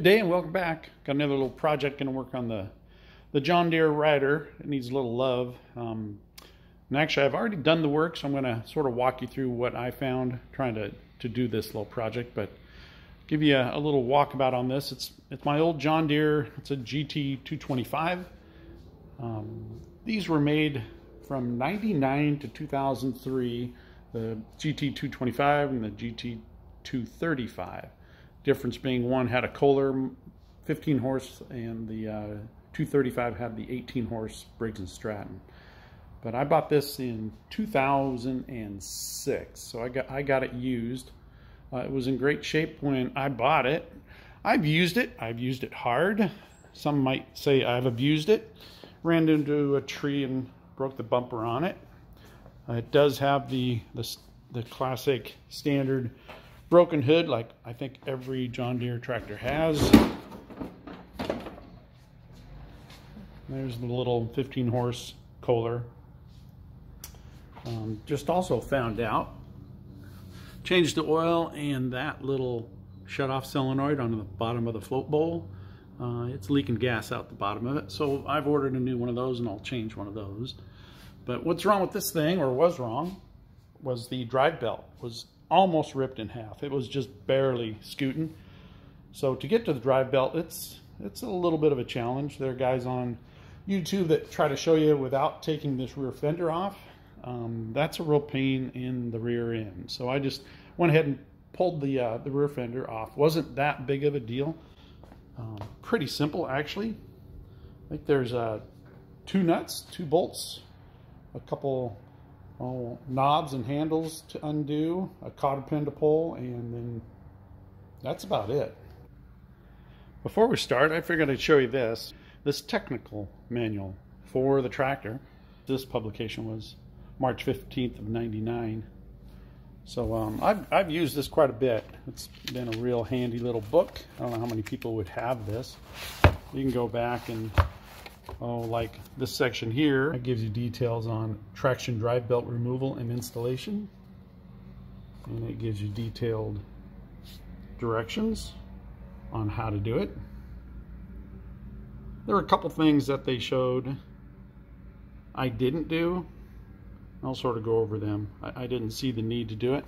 Good day and welcome back. Got another little project going to work on the John Deere rider. It needs a little love. And actually I've already done the work, so I'm going to sort of walk you through what I found trying to do this little project, but give you a little walkabout on this. It's my old John Deere. It's a GT 225. These were made from 99 to 2003, the GT 225 and the GT 235. Difference being one had a Kohler 15 horse and the 235 had the 18 horse Briggs & Stratton. But I bought this in 2006, so I got it used. It was in great shape when I bought it. I've used it hard. Some might say I've abused it. Ran into a tree and broke the bumper on it. It does have the classic standard broken hood, like I think every John Deere tractor has. There's the little 15 horse Kohler. Just also found out, changed the oil and that little shut-off solenoid on the bottom of the float bowl. It's leaking gas out the bottom of it, so I've ordered a new one of those and I'll change one of those. But what's wrong with this thing, or was wrong, was the drive belt was almost ripped in half. It was just barely scooting. So to get to the drive belt, it's a little bit of a challenge. There are guys on YouTube that try to show you without taking this rear fender off. That's a real pain in the rear end. So I just went ahead and pulled the rear fender off. Wasn't that big of a deal. Pretty simple actually. I think there's 2 nuts, 2 bolts, a couple knobs and handles to undo, a cotter pin to pull, and then that's about it. Before we start, I figured I'd show you this technical manual for the tractor. This publication was March 15th of '99. So I've used this quite a bit. It's been a real handy little book. I don't know how many people would have this. You can go back and like this section here, it gives you details on traction drive belt removal and installation, and it gives you detailed directions on how to do it. There were a couple things that they showed I didn't do. I'll sort of go over them. I didn't see the need to do it,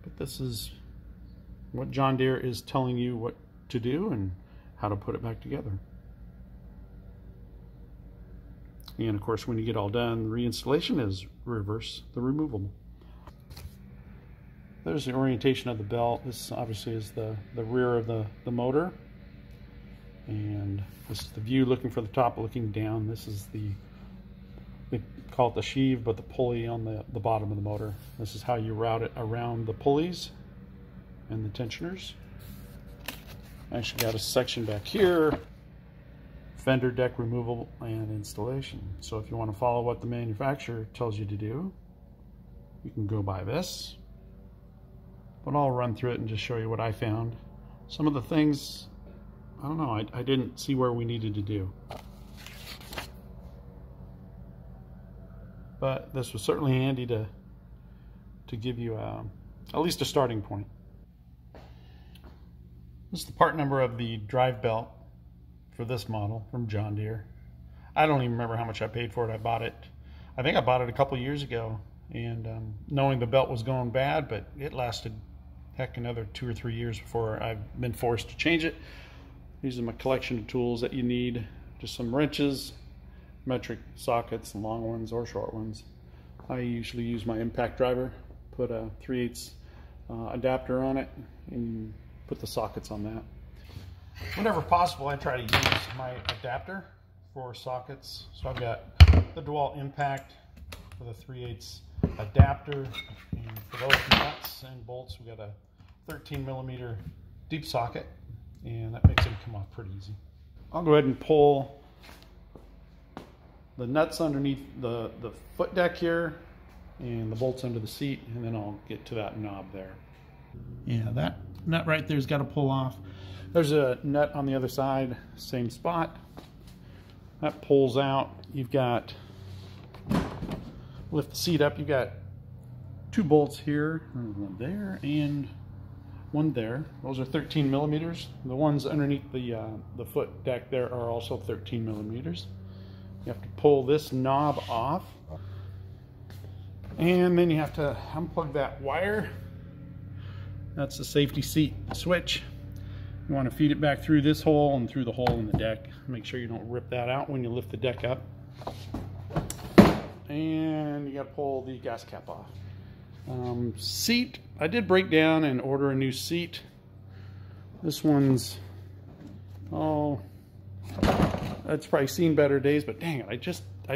but this is what John Deere is telling you what to do and how to put it back together. And of course, when you get all done, reinstallation is reverse the removable. There's the orientation of the belt. This obviously is the rear of the motor, and this is the view looking for the top, looking down. This is we call it the sheave, but the pulley on the bottom of the motor. This is how you route it around the pulleys and the tensioners. Actually got a section back here, fender deck removal and installation. So if you want to follow what the manufacturer tells you to do, you can go by this. But I'll run through it and just show you what I found. Some of the things, I don't know, I didn't see where we needed to do. But this was certainly handy to give you at least a starting point. This is the part number of the drive belt for this model from John Deere. I don't even remember how much I paid for it. I think I bought it a couple years ago, and knowing the belt was going bad, but it lasted heck another 2 or 3 years before I've been forced to change it. These are my collection of tools that you need. Just some wrenches, metric sockets, long ones or short ones. I usually use my impact driver, put a 3/8 adapter on it, and put the sockets on that. Whenever possible, I try to use my adapter for sockets. So I've got the DeWalt impact for the 3/8 adapter, and for those nuts and bolts, we got a 13mm deep socket, and that makes them come off pretty easy. I'll go ahead and pull the nuts underneath the foot deck here, and the bolts under the seat, and then I'll get to that knob there. Yeah, that nut right there's got to pull off. There's a nut on the other side, same spot. That pulls out. You've got, lift the seat up, you've got 2 bolts here, one there, and one there. Those are 13 millimeters. The ones underneath the foot deck there are also 13 millimeters. You have to pull this knob off, and then you have to unplug that wire. That's the safety seat switch. You want to feed it back through this hole and through the hole in the deck. Make sure you don't rip that out when you lift the deck up. And you got to pull the gas cap off. Seat, I did break down and order a new seat. This one's, oh, that's probably seen better days, but dang it, I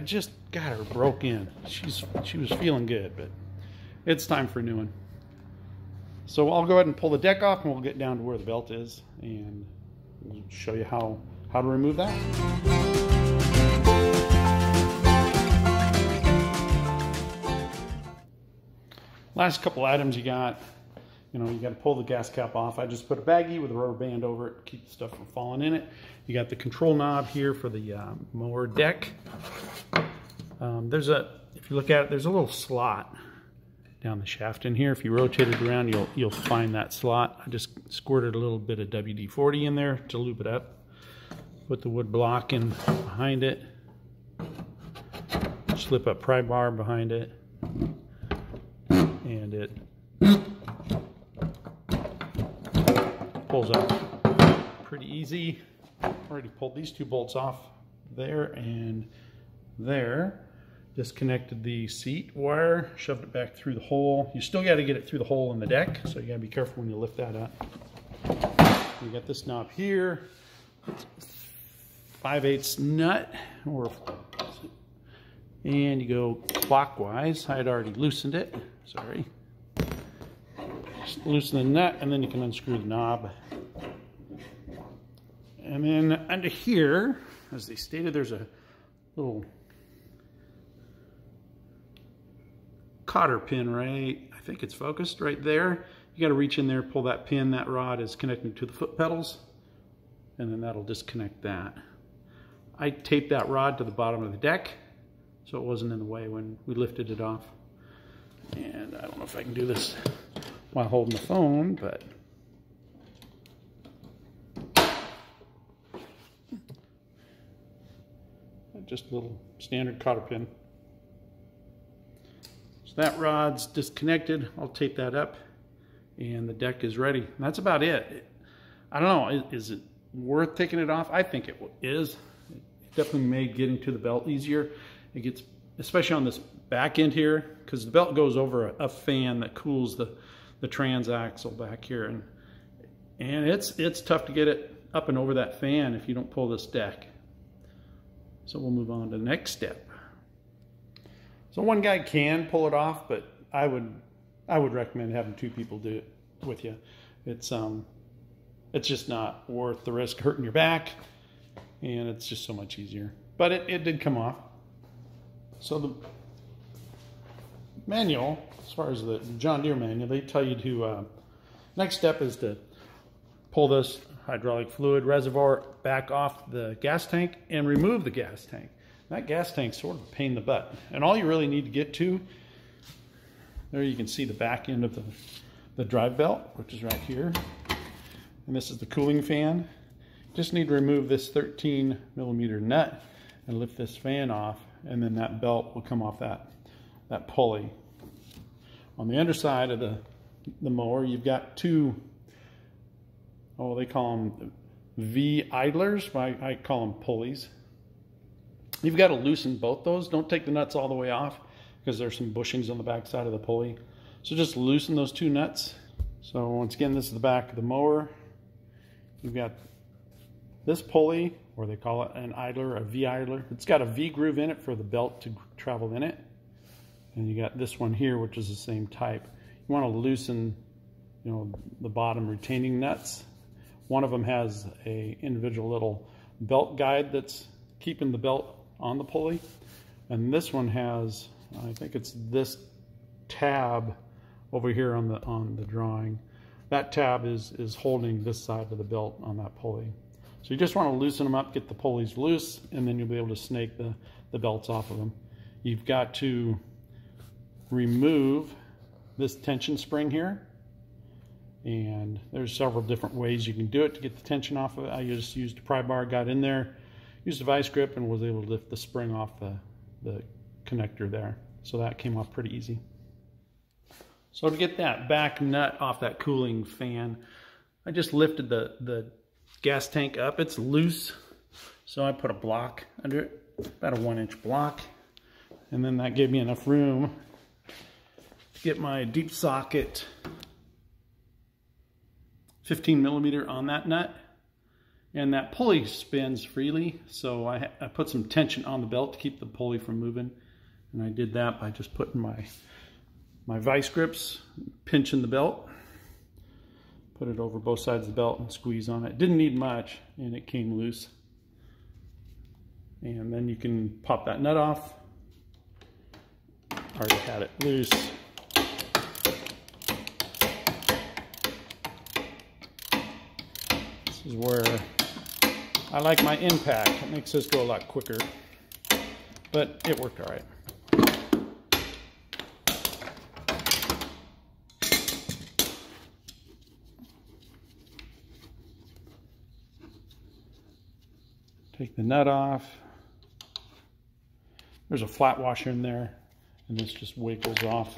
just got her broke in. She was feeling good, but it's time for a new one. So I'll go ahead and pull the deck off, and we'll get down to where the belt is, and we'll show you how to remove that. Last couple items you got to pull the gas cap off. I just put a baggie with a rubber band over it to keep the stuff from falling in it. You got the control knob here for the mower deck. If you look at it, there's a little slot down the shaft in here. If you rotate it around, you'll find that slot. I just squirted a little bit of WD-40 in there to lube it up. Put the wood block in behind it. Slip up pry bar behind it. And it pulls out pretty easy. Already pulled these two bolts off there and there. Disconnected the seat wire, shoved it back through the hole. You still got to get it through the hole in the deck, so you got to be careful when you lift that up. You got this knob here, 5/8 nut, and you go clockwise. I had already loosened it. Sorry. Just loosen the nut, and then you can unscrew the knob. And then under here, as they stated, there's a little cotter pin right, I think it's focused right there. You got to reach in there, pull that pin. That rod is connected to the foot pedals, and then that'll disconnect that. I taped that rod to the bottom of the deck so it wasn't in the way when we lifted it off. And I don't know if I can do this while holding the phone, but just a little standard cotter pin. So that rod's disconnected. I'll tape that up, and the deck is ready. And that's about it. I don't know, is it worth taking it off? I think it is. It definitely made getting to the belt easier. It gets, especially on this back end here, because the belt goes over a fan that cools the transaxle back here, and it's tough to get it up and over that fan if you don't pull this deck. So we'll move on to the next step. So one guy can pull it off, but I would recommend having two people do it with you. It's just not worth the risk of hurting your back, and it's just so much easier. But it did come off. So the manual, as far as the John Deere manual, they tell you to, next step is to pull this hydraulic fluid reservoir back off the gas tank and remove the gas tank. That gas tank's sort of a pain in the butt. And all you really need to get to, there you can see the back end of the drive belt, which is right here. And this is the cooling fan. Just need to remove this 13 millimeter nut and lift this fan off, and then that belt will come off that pulley. On the underside of the mower, you've got two, they call them V idlers, but I call them pulleys. You've got to loosen both those. Don't take the nuts all the way off, because there's some bushings on the back side of the pulley. So just loosen those two nuts. So once again, this is the back of the mower. You've got this pulley, or they call it an idler, a V idler. It's got a V groove in it for the belt to travel in it. And you got this one here, which is the same type. You want to loosen, the bottom retaining nuts. One of them has a individual little belt guide that's keeping the belt on the pulley, and this one has, I think it's this tab over here on the drawing. That tab is holding this side of the belt on that pulley. So you just want to loosen them up, get the pulleys loose, and then you'll be able to snake the belts off of them. You've got to remove this tension spring here, And there's several different ways you can do it to get the tension off of it. I just used a pry bar, got in there, used a vice grip, and was able to lift the spring off the connector there. So that came off pretty easy. So to get that back nut off that cooling fan, I just lifted the gas tank up. It's loose, so I put a block under it, about a 1-inch block, and then that gave me enough room to get my deep socket 15 millimeter on that nut. And that pulley spins freely, so I put some tension on the belt to keep the pulley from moving. And I did that by just putting my vice grips, pinching the belt, put it over both sides of the belt and squeeze on it. Didn't need much, and it came loose. And then you can pop that nut off. Already had it loose. This is where I like my impact. It makes this go a lot quicker, but it worked all right. Take the nut off. There's a flat washer in there, and this just wiggles off.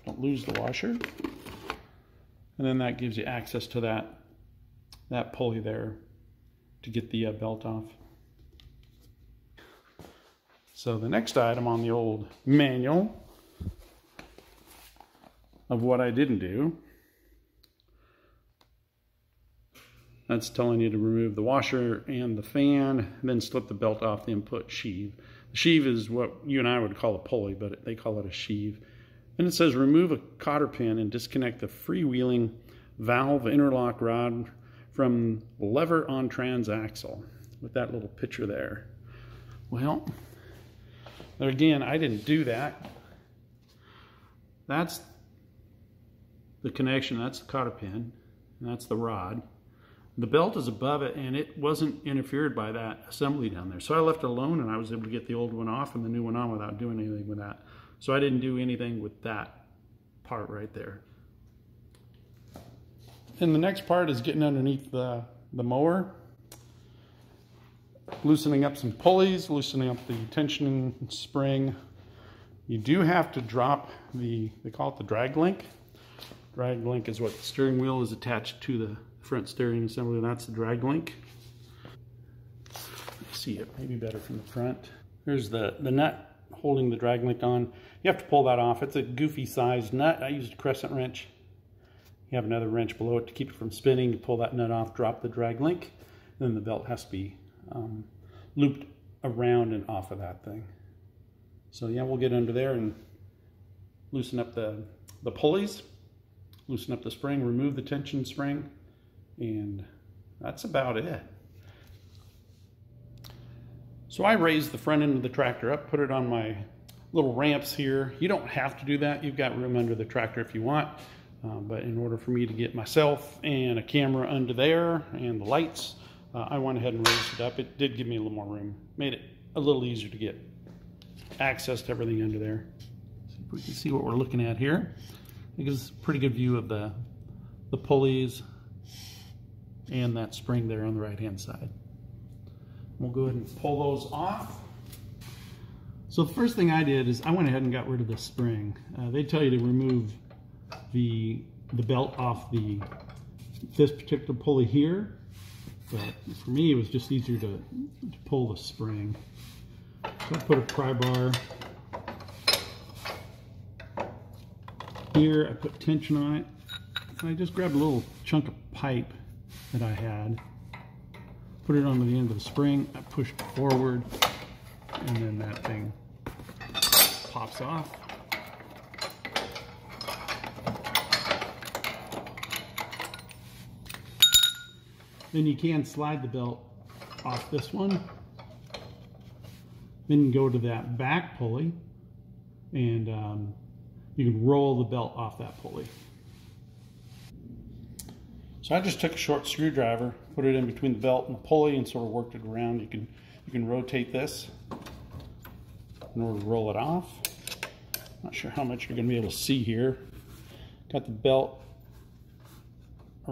Don't lose the washer. And then that gives you access to that pulley there to get the belt off. So the next item on the old manual of what I didn't do, that's telling you to remove the washer and the fan, and then slip the belt off the input sheave. The sheave is what you and I would call a pulley, but they call it a sheave. And it says remove a cotter pin and disconnect the freewheeling valve interlock rod from lever on transaxle, with that little picture there. Well, again, I didn't do that. That's the connection, that's the cotter pin, and that's the rod. The belt is above it, and it wasn't interfered by that assembly down there. So I left it alone, and I was able to get the old one off and the new one on without doing anything with that. So I didn't do anything with that part right there. And the next part is getting underneath the mower, loosening up some pulleys, loosening up the tensioning spring. You do have to drop they call it the drag link. Drag link is what the steering wheel is attached to the front steering assembly, and that's the drag link. See it maybe better from the front. There's the nut holding the drag link on. You have to pull that off. It's a goofy sized nut. I used a crescent wrench. You have another wrench below it to keep it from spinning. You pull that nut off, drop the drag link, and then the belt has to be looped around and off of that thing. So yeah, we'll get under there and loosen up the pulleys, loosen up the spring, remove the tension spring, and that's about it. So I raised the front end of the tractor up, put it on my little ramps here. You don't have to do that. You've got room under the tractor if you want. But in order for me to get myself and a camera under there and the lights, I went ahead and raised it up. It did give me a little more room. Made it a little easier to get access to everything under there. So if we can see what we're looking at here. It gives a pretty good view of the pulleys and that spring there on the right hand side. We'll go ahead and pull those off. So the first thing I did is I went ahead and got rid of the spring. They tell you to remove the belt off this particular pulley here, but for me it was just easier to pull the spring. So I put a pry bar here, I put tension on it, and I just grabbed a little chunk of pipe that I had, put it onto the end of the spring, I pushed forward, and then that thing pops off. Then you can slide the belt off this one. Then you go to that back pulley, and you can roll the belt off that pulley. So I just took a short screwdriver, put it in between the belt and the pulley, and sort of worked it around. You can rotate this in order to roll it off. Not sure how much you're going to be able to see here. Got the belt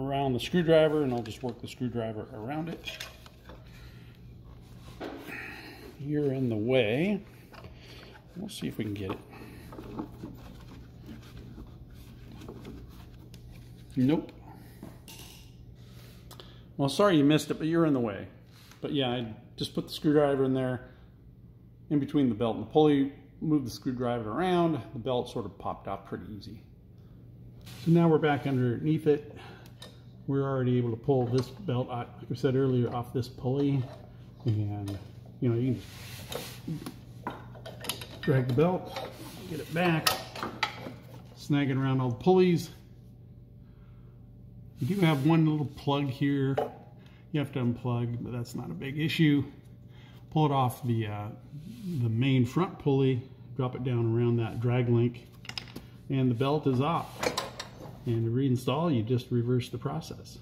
around the screwdriver, and I'll just work the screwdriver around it. You're in the way. We'll see if we can get it. Nope. Well, sorry you missed it, but you're in the way. But yeah, I just put the screwdriver in there, in between the belt and the pulley, moved the screwdriver around, the belt sort of popped out pretty easy. So now we're back underneath it. We're already able to pull this belt, like I said earlier, off this pulley. And, you know, you can just drag the belt, get it back, snag it around all the pulleys. You do have one little plug here you have to unplug, but that's not a big issue. Pull it off the main front pulley, drop it down around that drag link, and the belt is off. And to reinstall, you just reverse the process.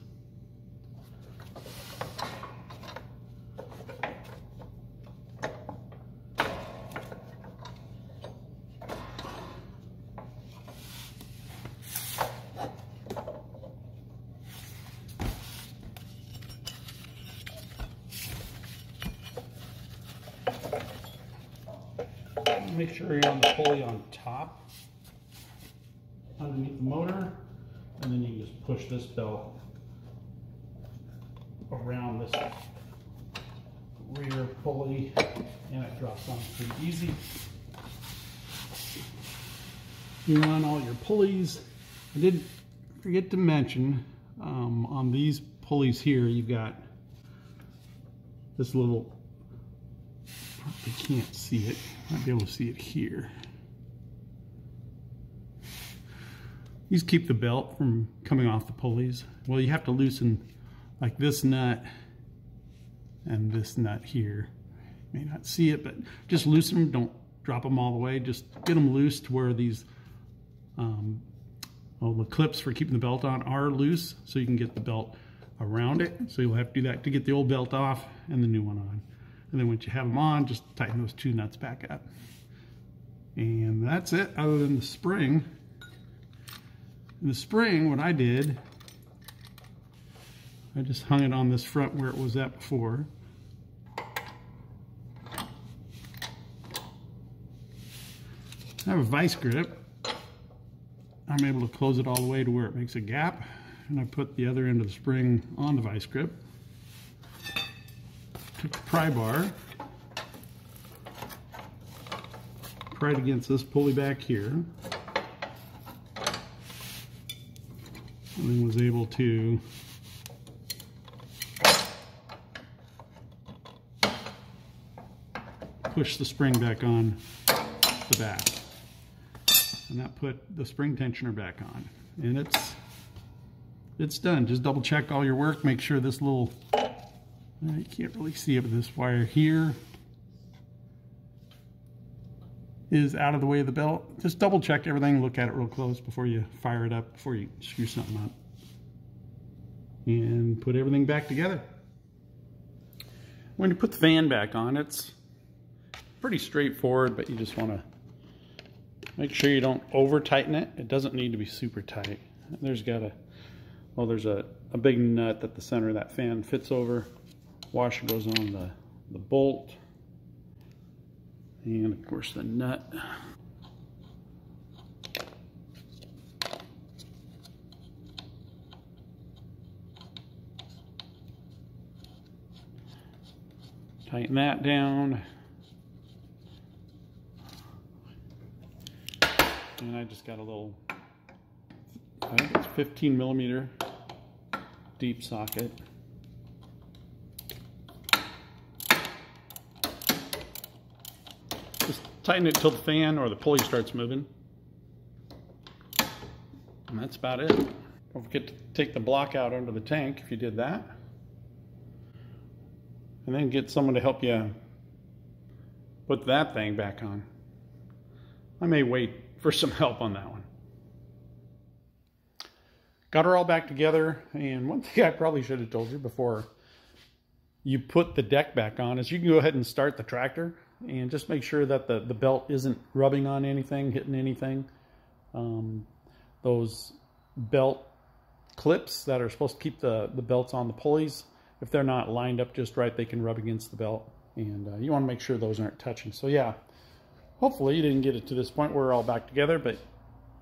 Make sure you're on the pulley on top, underneath the motor, and then you can just push this belt around this rear pulley, and it drops on pretty easy. You run all your pulleys. I did forget to mention, on these pulleys here, you've got this little, you can't see it, might be able to see it here. These keep the belt from coming off the pulleys. Well, you have to loosen like this nut and this nut here. You may not see it, but just loosen them, don't drop them all the way. Just get them loose to where these, the clips for keeping the belt on are loose, so you can get the belt around it. So you'll have to do that to get the old belt off and the new one on. And then once you have them on, just tighten those two nuts back up. And that's it, other than the spring. In the spring, what I did, I just hung it on this front where it was at before. I have a vice grip. I'm able to close it all the way to where it makes a gap. And I put the other end of the spring on the vice grip. Took the pry bar, pried against this pulley back here, and then was able to push the spring back on the back. And that put the spring tensioner back on. And it's done. Just double check all your work, make sure this little, you can't really see it, but this wire here is out of the way of the belt. Just double check everything, look at it real close before you fire it up, before you screw something up. And put everything back together. When you put the fan back on, it's pretty straightforward, but you just want to make sure you don't over tighten it. It doesn't need to be super tight. There's a big nut that the center of that fan fits over. Washer goes on the bolt, and of course the nut. Tighten that down. And I just got a little, I think it's 15 millimeter deep socket. Just tighten it till the fan or the pulley starts moving. And that's about it. Don't forget to take the block out under the tank if you did that. And then get someone to help you put that thing back on. I may wait for some help on that one. Got her all back together, and one thing I probably should have told you before you put the deck back on is you can go ahead and start the tractor and just make sure that the belt isn't rubbing on anything, hitting anything. Those belt clips that are supposed to keep the belts on the pulleys. If they're not lined up just right, they can rub against the belt, and you want to make sure those aren't touching. So yeah, hopefully you didn't get it to this point where we're all back together, but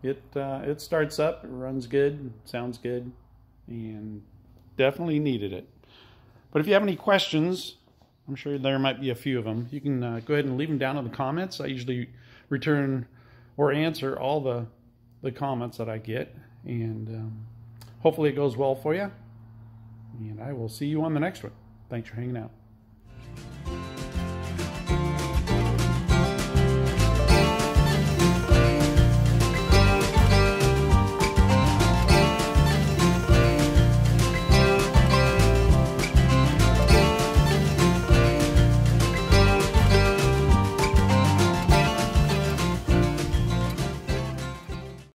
it starts up, it runs good, sounds good, and definitely needed it. But if you have any questions, I'm sure there might be a few of them, you can go ahead and leave them down in the comments. I usually return or answer all the comments that I get, and hopefully it goes well for you, and I will see you on the next one. Thanks for hanging out.